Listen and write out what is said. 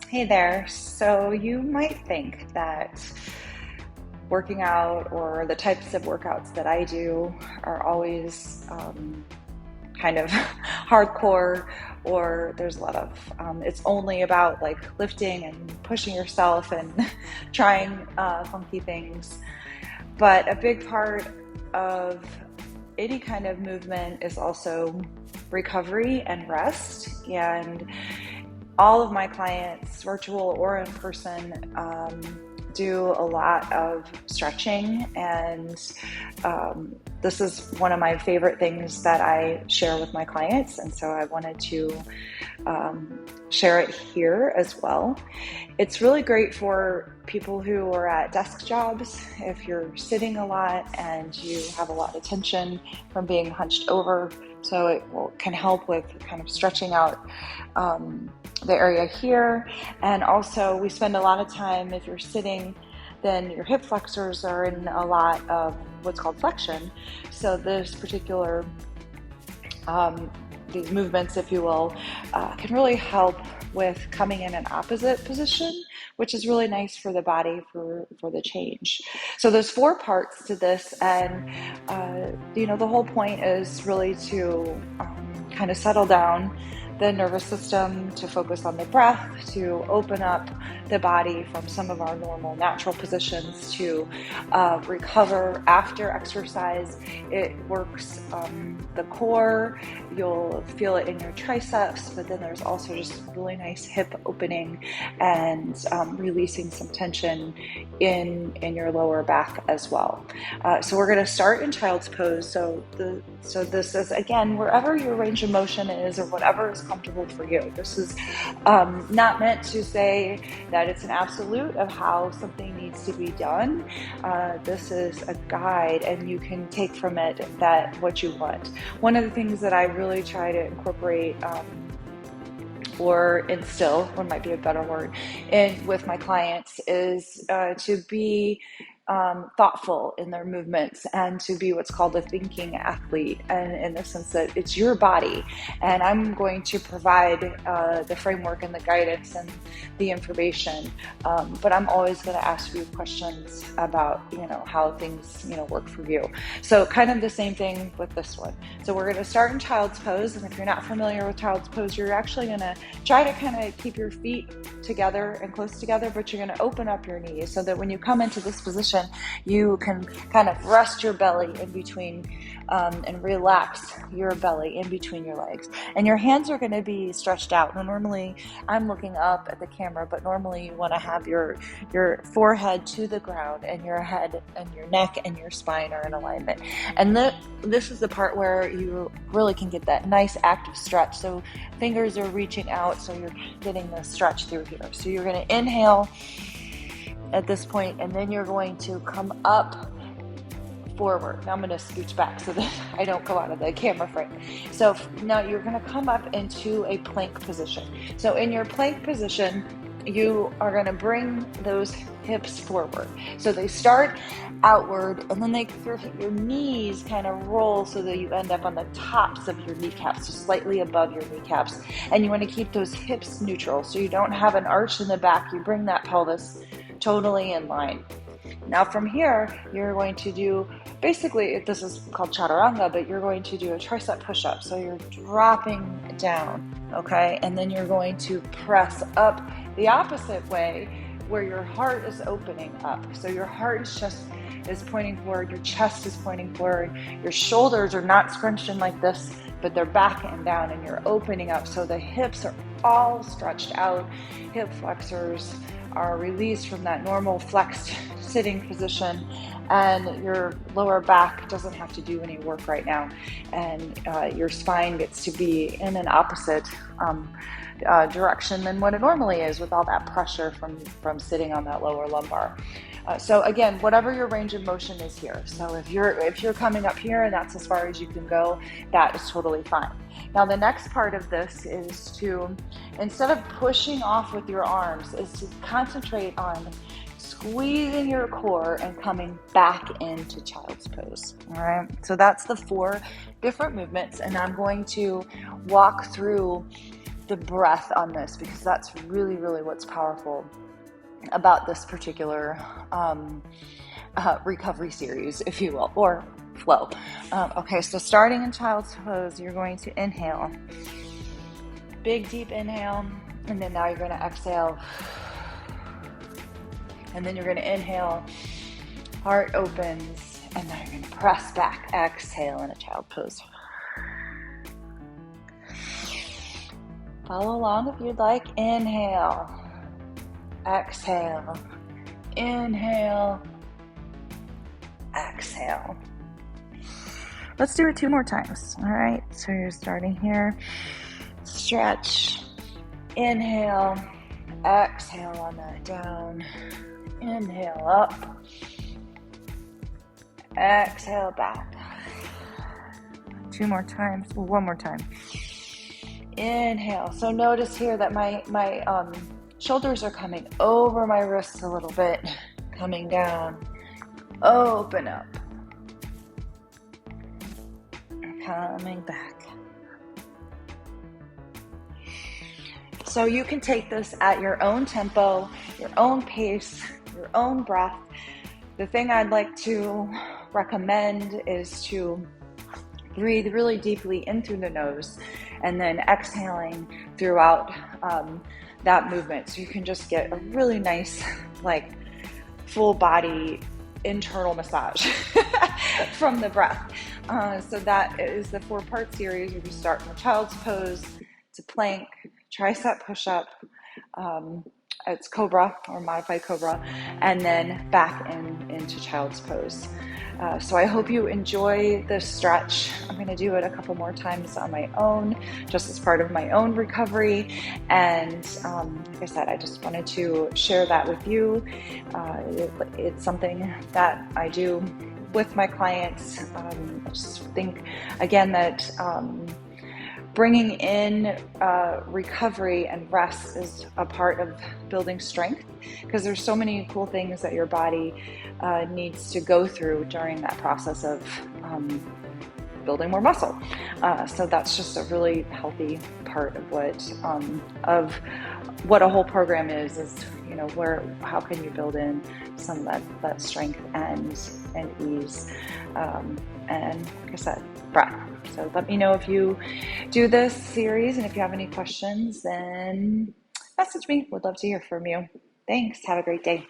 Hey there. So you might think that working out or the types of workouts that I do are always kind of hardcore, or there's a lot of it's only about like lifting and pushing yourself and trying funky things. But a big part of any kind of movement is also recovery and rest. And all of my clients, virtual or in person, do a lot of stretching, and this is one of my favorite things that I share with my clients, and so I wanted to share it here as well. It's really great for people who are at desk jobs. If you're sitting a lot and you have a lot of tension from being hunched over, so can help with kind of stretching out the area here. And also we spend a lot of time, if you're sitting, then your hip flexors are in a lot of what's called flexion. So this particular these movements, if you will, can really help with coming in an opposite position, which is really nice for the body for the change. So there's four parts to this, and the whole point is really to kind of settle down the nervous system, to focus on the breath, to open up the body from some of our normal natural positions, to recover after exercise. It works the core. You'll feel it in your triceps, but then there's also just really nice hip opening and releasing some tension in your lower back as well. So we're going to start in child's pose. So this is, again, wherever your range of motion is or whatever is comfortable for you. This is not meant to say that it's an absolute of how something needs to be done. This is a guide, and you can take from it that what you want. One of the things that I really try to incorporate or instill, one might be a better word, with my clients is to be thoughtful in their movements and to be what's called a thinking athlete, and in the sense that it's your body, and I'm going to provide the framework and the guidance and the information, but I'm always going to ask you questions about how things work for you. So kind of the same thing with this one. So we're going to start in child's pose, and if you're not familiar with child's pose, you're actually going to try to kind of keep your feet together and close together, but you're going to open up your knees so that when you come into this position, you can kind of rest your belly in between and relax your belly in between your legs. And your hands are going to be stretched out. Now, normally I'm looking up at the camera, but normally you want to have your forehead to the ground, and your head and your neck and your spine are in alignment. And this is the part where you really can get that nice active stretch. So fingers are reaching out, so you're getting the stretch through here. So you're going to inhale at this point, and then you're going to come up forward. Now I'm going to scooch back so that I don't go out of the camera frame. So now you're going to come up into a plank position. So in your plank position, you are going to bring those hips forward. So they start outward, and then your knees kind of roll so that you end up on the tops of your kneecaps, so slightly above your kneecaps. And you want to keep those hips neutral so you don't have an arch in the back. You bring that pelvis totally in line. Now from here, you're going to do, basically, this is called Chaturanga, but you're going to do a tricep push-up. So you're dropping down, okay? And then you're going to press up the opposite way, where your heart is opening up. So your heart is pointing forward, your chest is pointing forward, your shoulders are not scrunched in like this, but they're back and down, and you're opening up. So the hips are all stretched out. Hip flexors are released from that normal flexed sitting position, and your lower back doesn't have to do any work right now, and your spine gets to be in an opposite direction than what it normally is, with all that pressure from sitting on that lower lumbar. So again, whatever your range of motion is here. So if you're coming up here and that's as far as you can go, that is totally fine. Now the next part of this is to, instead of pushing off with your arms, is to concentrate on squeezing your core and coming back into child's pose. All right. So that's the four different movements, and I'm going to walk through the breath on this, because that's really, really what's powerful about this particular recovery series, if you will, or flow. Okay, so starting in child's pose, you're going to inhale, big deep inhale, and then now you're going to exhale, and then you're going to inhale, heart opens, and now you're going to press back, exhale in a child pose. Follow along if you'd like. Inhale, exhale, inhale, exhale. Let's do it 2 more times. All right, so you're starting here. Stretch, inhale, exhale on that down, inhale up, exhale back. 2 more times, 1 more time. Inhale. So notice here that my shoulders are coming over my wrists a little bit, coming down, open up, coming back. So you can take this at your own tempo, your own pace, your own breath. The thing I'd like to recommend is to breathe really deeply in through the nose and then exhaling throughout that movement. So you can just get a really nice, like, full body internal massage from the breath. So that is the 4-part series where we start from child's pose to plank, tricep push-up, it's cobra or modified cobra, and then back into child's pose. So I hope you enjoy this stretch. I'm going to do it a couple more times on my own, just as part of my own recovery. And like I said, I just wanted to share that with you. It's something that I do with my clients. I just think, again, that bringing in recovery and rest is a part of building strength, because there's so many cool things that your body needs to go through during that process of building more muscle. So that's just a really healthy part of what a whole program is, you know, how can you build in some of that strength and ease, and like I said, breath. So let me know if you do this series, and if you have any questions, then message me. Would love to hear from you. Thanks. Have a great day.